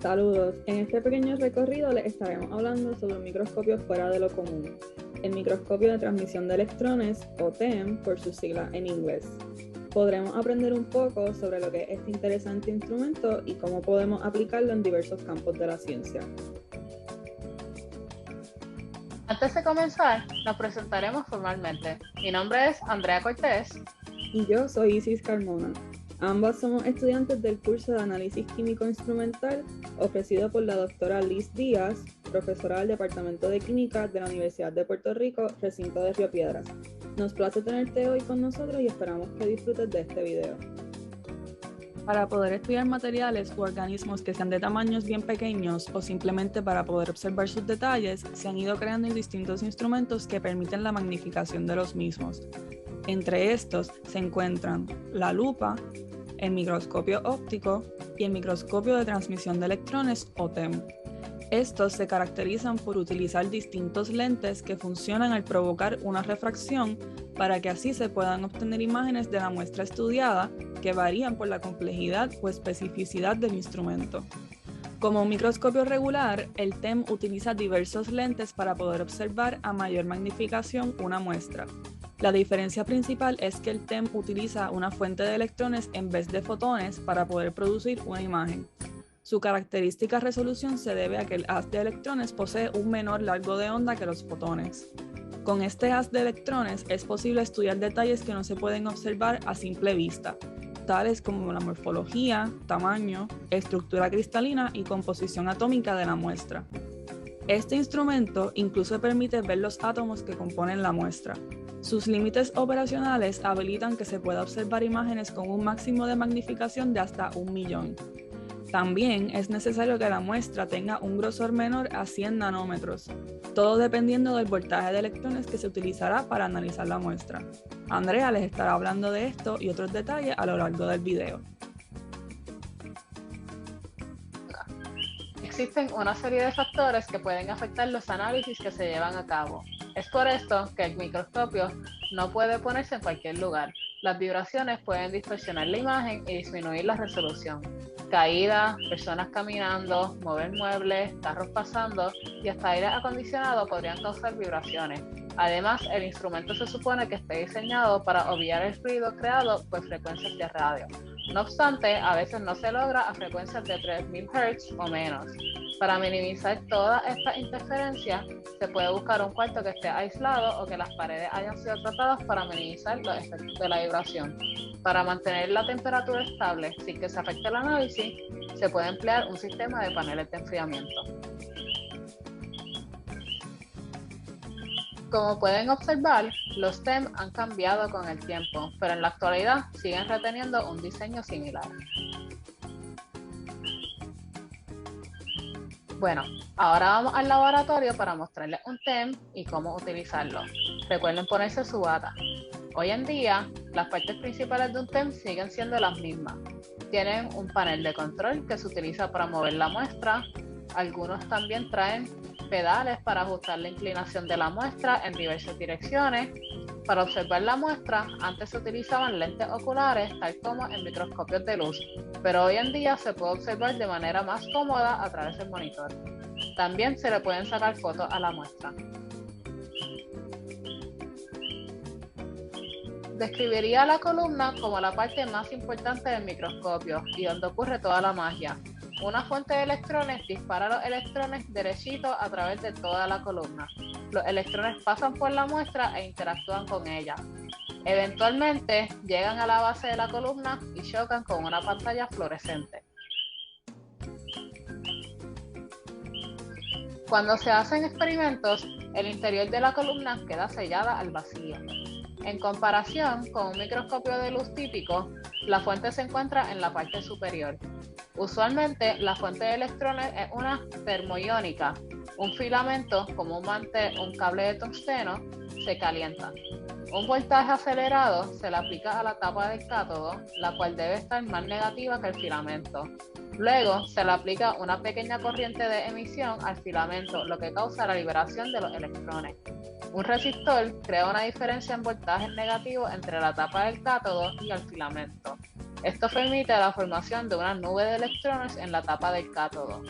Saludos, en este pequeño recorrido les estaremos hablando sobre un microscopio fuera de lo común, el microscopio de transmisión de electrones, o TEM por sus siglas en inglés. Podremos aprender un poco sobre lo que es este interesante instrumento y cómo podemos aplicarlo en diversos campos de la ciencia. Antes de comenzar, nos presentaremos formalmente. Mi nombre es Andrea Cortés. Y yo soy Isis Carmona. Ambas somos estudiantes del curso de Análisis Químico Instrumental ofrecido por la doctora Liz Díaz, profesora del Departamento de Química de la Universidad de Puerto Rico, recinto de Río Piedras. Nos place tenerte hoy con nosotros y esperamos que disfrutes de este video. Para poder estudiar materiales u organismos que sean de tamaños bien pequeños o simplemente para poder observar sus detalles, se han ido creando distintos instrumentos que permiten la magnificación de los mismos. Entre estos se encuentran la lupa, el microscopio óptico y el microscopio de transmisión de electrones o TEM. Estos se caracterizan por utilizar distintos lentes que funcionan al provocar una refracción para que así se puedan obtener imágenes de la muestra estudiada que varían por la complejidad o especificidad del instrumento. Como un microscopio regular, el TEM utiliza diversos lentes para poder observar a mayor magnificación una muestra. La diferencia principal es que el TEM utiliza una fuente de electrones en vez de fotones para poder producir una imagen. Su característica resolución se debe a que el haz de electrones posee un menor largo de onda que los fotones. Con este haz de electrones es posible estudiar detalles que no se pueden observar a simple vista, tales como la morfología, tamaño, estructura cristalina y composición atómica de la muestra. Este instrumento incluso permite ver los átomos que componen la muestra. Sus límites operacionales habilitan que se pueda observar imágenes con un máximo de magnificación de hasta 1.000.000. También es necesario que la muestra tenga un grosor menor a 100 nanómetros, todo dependiendo del voltaje de electrones que se utilizará para analizar la muestra. Andrea les estará hablando de esto y otros detalles a lo largo del video. Existen una serie de factores que pueden afectar los análisis que se llevan a cabo. Es por esto que el microscopio no puede ponerse en cualquier lugar. Las vibraciones pueden distorsionar la imagen y disminuir la resolución. Caídas, personas caminando, mover muebles, carros pasando y hasta aire acondicionado podrían causar vibraciones. Además, el instrumento se supone que esté diseñado para obviar el ruido creado por frecuencias de radio. No obstante, a veces no se logra a frecuencias de 3.000 Hz o menos. Para minimizar todas estas interferencias, se puede buscar un cuarto que esté aislado o que las paredes hayan sido tratadas para minimizar los efectos de la vibración. Para mantener la temperatura estable sin que se afecte el análisis, se puede emplear un sistema de paneles de enfriamiento. Como pueden observar, los TEM han cambiado con el tiempo, pero en la actualidad siguen reteniendo un diseño similar. Bueno, ahora vamos al laboratorio para mostrarles un TEM y cómo utilizarlo. Recuerden ponerse su bata. Hoy en día, las partes principales de un TEM siguen siendo las mismas. Tienen un panel de control que se utiliza para mover la muestra. Algunos también traen pedales para ajustar la inclinación de la muestra en diversas direcciones. Para observar la muestra, antes se utilizaban lentes oculares, tal como en microscopios de luz, pero hoy en día se puede observar de manera más cómoda a través del monitor. También se le pueden sacar fotos a la muestra. Describiría la columna como la parte más importante del microscopio y donde ocurre toda la magia. Una fuente de electrones dispara los electrones derechitos a través de toda la columna. Los electrones pasan por la muestra e interactúan con ella. Eventualmente llegan a la base de la columna y chocan con una pantalla fluorescente. Cuando se hacen experimentos, el interior de la columna queda sellada al vacío. En comparación con un microscopio de luz típico, la fuente se encuentra en la parte superior. Usualmente, la fuente de electrones es una termoiónica. Un filamento, comúnmente un cable de tungsteno, se calienta. Un voltaje acelerado se le aplica a la tapa del cátodo, la cual debe estar más negativa que el filamento. Luego, se le aplica una pequeña corriente de emisión al filamento, lo que causa la liberación de los electrones. Un resistor crea una diferencia en voltajes negativos entre la tapa del cátodo y el filamento. Esto permite la formación de una nube de electrones en la tapa del cátodo.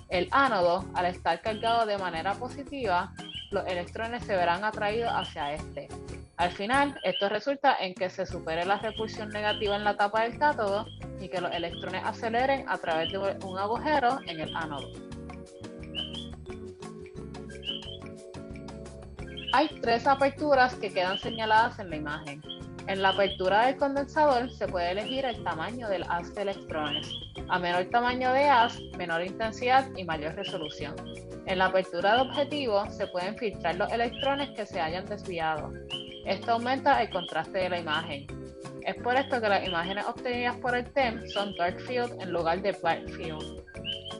El ánodo, al estar cargado de manera positiva, los electrones se verán atraídos hacia este. Al final, esto resulta en que se supere la repulsión negativa en la tapa del cátodo y que los electrones aceleren a través de un agujero en el ánodo. Hay tres aperturas que quedan señaladas en la imagen. En la apertura del condensador se puede elegir el tamaño del haz de electrones. A menor tamaño de haz, menor intensidad y mayor resolución. En la apertura de objetivo se pueden filtrar los electrones que se hayan desviado. Esto aumenta el contraste de la imagen. Es por esto que las imágenes obtenidas por el TEM son dark field en lugar de bright field.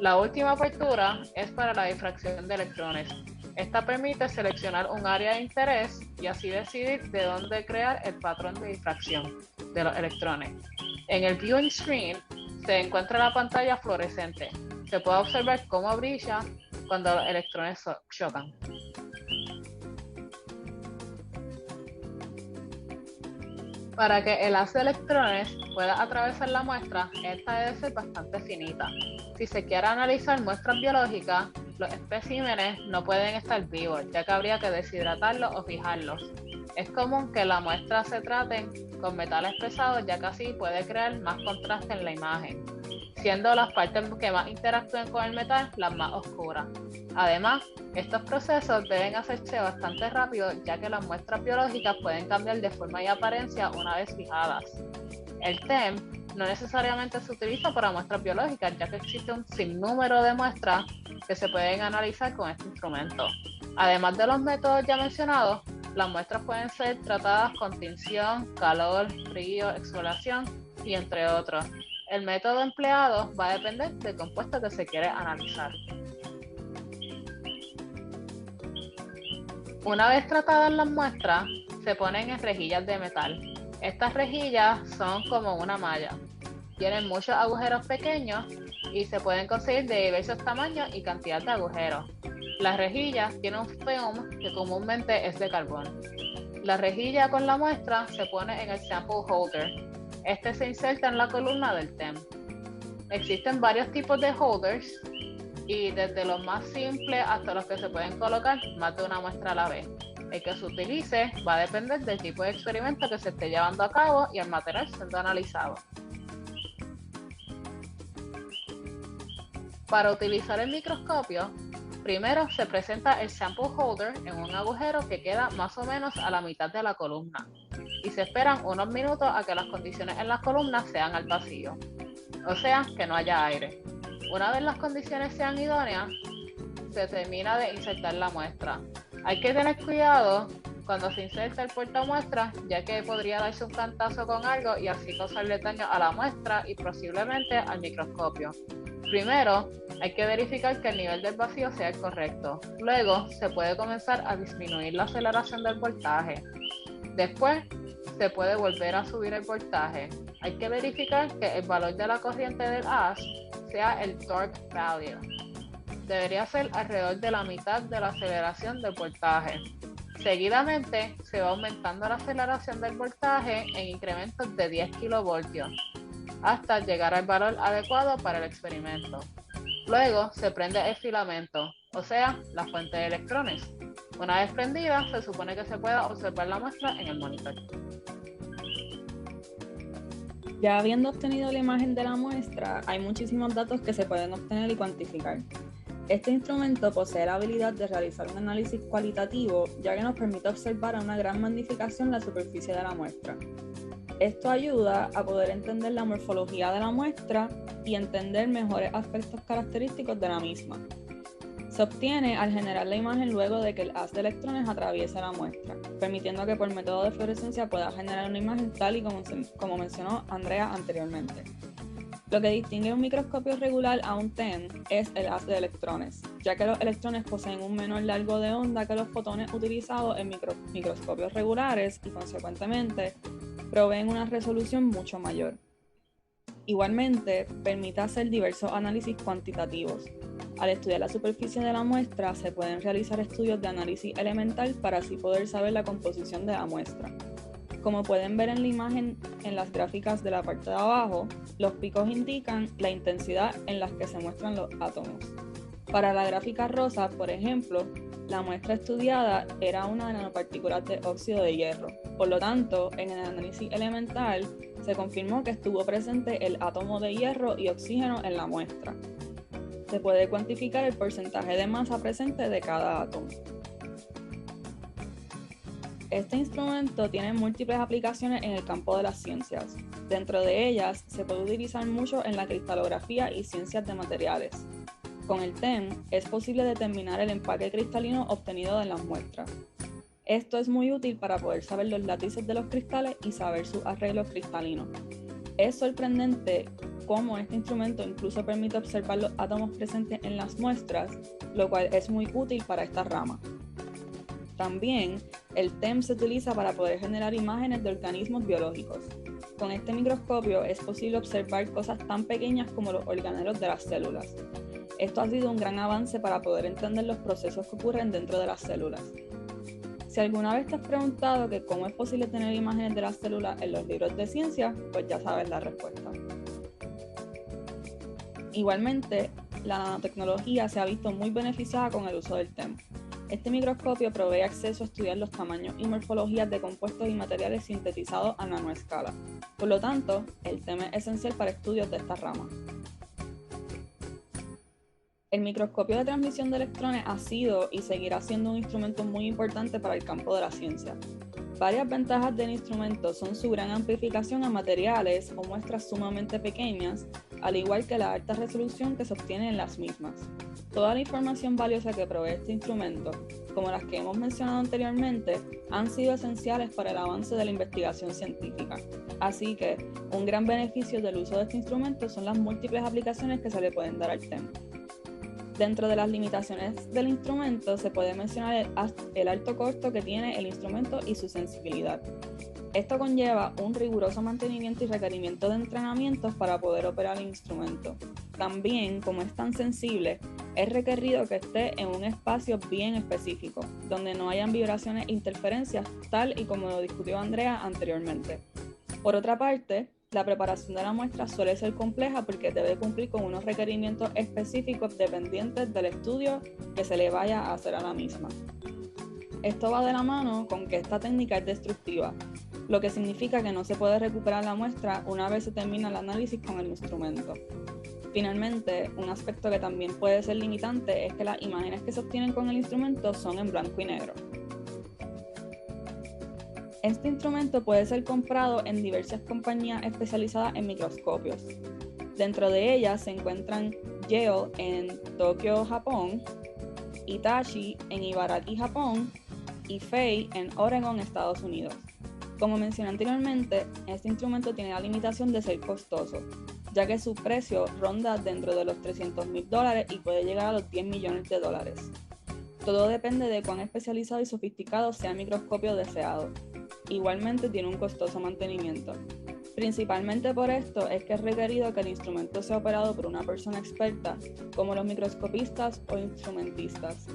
La última apertura es para la difracción de electrones. Esta permite seleccionar un área de interés y así decidir de dónde crear el patrón de difracción de los electrones. En el viewing screen se encuentra la pantalla fluorescente. Se puede observar cómo brilla cuando los electrones chocan. Para que el haz de electrones pueda atravesar la muestra, esta debe ser bastante finita. Si se quiere analizar muestras biológicas, los especímenes no pueden estar vivos, ya que habría que deshidratarlos o fijarlos. Es común que las muestras se traten con metales pesados, ya que así puede crear más contraste en la imagen, siendo las partes que más interactúen con el metal las más oscuras. Además, estos procesos deben hacerse bastante rápido, ya que las muestras biológicas pueden cambiar de forma y apariencia una vez fijadas. El TEM no necesariamente se utiliza para muestras biológicas, ya que existe un sinnúmero de muestras que se pueden analizar con este instrumento. Además de los métodos ya mencionados, las muestras pueden ser tratadas con tinción, calor, frío, exfoliación y entre otros. El método empleado va a depender del compuesto que se quiere analizar. Una vez tratadas las muestras, se ponen en rejillas de metal. Estas rejillas son como una malla. Tienen muchos agujeros pequeños y se pueden conseguir de diversos tamaños y cantidad de agujeros. Las rejillas tienen un film que comúnmente es de carbón. La rejilla con la muestra se pone en el sample holder. Este se inserta en la columna del TEM. Existen varios tipos de holders y desde los más simples hasta los que se pueden colocar más de una muestra a la vez. El que se utilice va a depender del tipo de experimento que se esté llevando a cabo y el material siendo analizado. Para utilizar el microscopio, primero se presenta el sample holder en un agujero que queda más o menos a la mitad de la columna y se esperan unos minutos a que las condiciones en las columnas sean al vacío, o sea, que no haya aire. Una vez las condiciones sean idóneas, se termina de insertar la muestra. Hay que tener cuidado cuando se inserta el portamuestra, ya que podría darse un cantazo con algo y así causarle daño a la muestra y posiblemente al microscopio. Primero, hay que verificar que el nivel del vacío sea el correcto. Luego, se puede comenzar a disminuir la aceleración del voltaje. Después, se puede volver a subir el voltaje. Hay que verificar que el valor de la corriente del haz sea el torque value. Debería ser alrededor de la mitad de la aceleración del voltaje. Seguidamente, se va aumentando la aceleración del voltaje en incrementos de 10 kilovoltios hasta llegar al valor adecuado para el experimento. Luego se prende el filamento, o sea, la fuente de electrones. Una vez prendida, se supone que se pueda observar la muestra en el monitor. Ya habiendo obtenido la imagen de la muestra, hay muchísimos datos que se pueden obtener y cuantificar. Este instrumento posee la habilidad de realizar un análisis cualitativo, ya que nos permite observar a una gran magnificación la superficie de la muestra. Esto ayuda a poder entender la morfología de la muestra y entender mejores aspectos característicos de la misma. Se obtiene al generar la imagen luego de que el haz de electrones atraviese la muestra, permitiendo que por método de fluorescencia pueda generar una imagen tal y como mencionó Andrea anteriormente. Lo que distingue un microscopio regular a un TEM es el haz de electrones, ya que los electrones poseen un menor largo de onda que los fotones utilizados en microscopios regulares y, consecuentemente, proveen una resolución mucho mayor. Igualmente, permite hacer diversos análisis cuantitativos. Al estudiar la superficie de la muestra, se pueden realizar estudios de análisis elemental para así poder saber la composición de la muestra. Como pueden ver en la imagen en las gráficas de la parte de abajo, los picos indican la intensidad en la que se muestran los átomos. Para la gráfica rosa, por ejemplo, la muestra estudiada era una nanopartícula de óxido de hierro. Por lo tanto, en el análisis elemental se confirmó que estuvo presente el átomo de hierro y oxígeno en la muestra. Se puede cuantificar el porcentaje de masa presente de cada átomo. Este instrumento tiene múltiples aplicaciones en el campo de las ciencias. Dentro de ellas, se puede utilizar mucho en la cristalografía y ciencias de materiales. Con el TEM es posible determinar el empaque cristalino obtenido de las muestras. Esto es muy útil para poder saber los látices de los cristales y saber sus arreglos cristalinos. Es sorprendente cómo este instrumento incluso permite observar los átomos presentes en las muestras, lo cual es muy útil para esta rama. También, el TEM se utiliza para poder generar imágenes de organismos biológicos. Con este microscopio es posible observar cosas tan pequeñas como los organelos de las células. Esto ha sido un gran avance para poder entender los procesos que ocurren dentro de las células. Si alguna vez te has preguntado que cómo es posible tener imágenes de las células en los libros de ciencia, pues ya sabes la respuesta. Igualmente, la nanotecnología se ha visto muy beneficiada con el uso del TEM. Este microscopio provee acceso a estudiar los tamaños y morfologías de compuestos y materiales sintetizados a nanoescala. Por lo tanto, el TEM es esencial para estudios de esta rama. El microscopio de transmisión de electrones ha sido y seguirá siendo un instrumento muy importante para el campo de la ciencia. Varias ventajas del instrumento son su gran amplificación a materiales o muestras sumamente pequeñas, al igual que la alta resolución que se obtiene en las mismas. Toda la información valiosa que provee este instrumento, como las que hemos mencionado anteriormente, han sido esenciales para el avance de la investigación científica. Así que, un gran beneficio del uso de este instrumento son las múltiples aplicaciones que se le pueden dar al TEM. Dentro de las limitaciones del instrumento se puede mencionar el alto costo que tiene el instrumento y su sensibilidad. Esto conlleva un riguroso mantenimiento y requerimiento de entrenamientos para poder operar el instrumento. También, como es tan sensible, es requerido que esté en un espacio bien específico, donde no hayan vibraciones e interferencias, tal y como lo discutió Andrea anteriormente. Por otra parte, la preparación de la muestra suele ser compleja porque debe cumplir con unos requerimientos específicos dependientes del estudio que se le vaya a hacer a la misma. Esto va de la mano con que esta técnica es destructiva, lo que significa que no se puede recuperar la muestra una vez se termina el análisis con el instrumento. Finalmente, un aspecto que también puede ser limitante es que las imágenes que se obtienen con el instrumento son en blanco y negro. Este instrumento puede ser comprado en diversas compañías especializadas en microscopios. Dentro de ellas se encuentran Yale en Tokio, Japón, Hitachi en Ibaraki, Japón, y Fei en Oregon, Estados Unidos. Como mencioné anteriormente, este instrumento tiene la limitación de ser costoso, ya que su precio ronda dentro de los $300,000 y puede llegar a los $10 millones. Todo depende de cuán especializado y sofisticado sea el microscopio deseado. Igualmente tiene un costoso mantenimiento. Principalmente por esto es que es requerido que el instrumento sea operado por una persona experta, como los microscopistas o instrumentistas,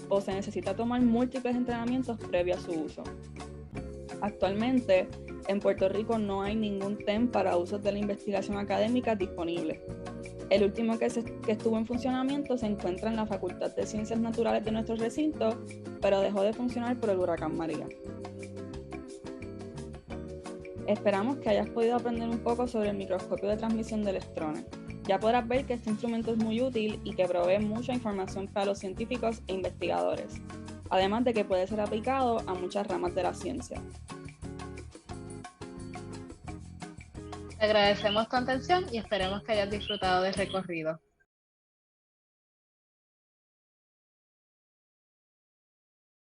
o se necesita tomar múltiples entrenamientos previos a su uso. Actualmente, en Puerto Rico no hay ningún TEM para usos de la investigación académica disponible. El último que estuvo en funcionamiento se encuentra en la Facultad de Ciencias Naturales de nuestro recinto, pero dejó de funcionar por el huracán María. Esperamos que hayas podido aprender un poco sobre el microscopio de transmisión de electrones. Ya podrás ver que este instrumento es muy útil y que provee mucha información para los científicos e investigadores, además de que puede ser aplicado a muchas ramas de la ciencia. Te agradecemos tu atención y esperemos que hayas disfrutado del recorrido.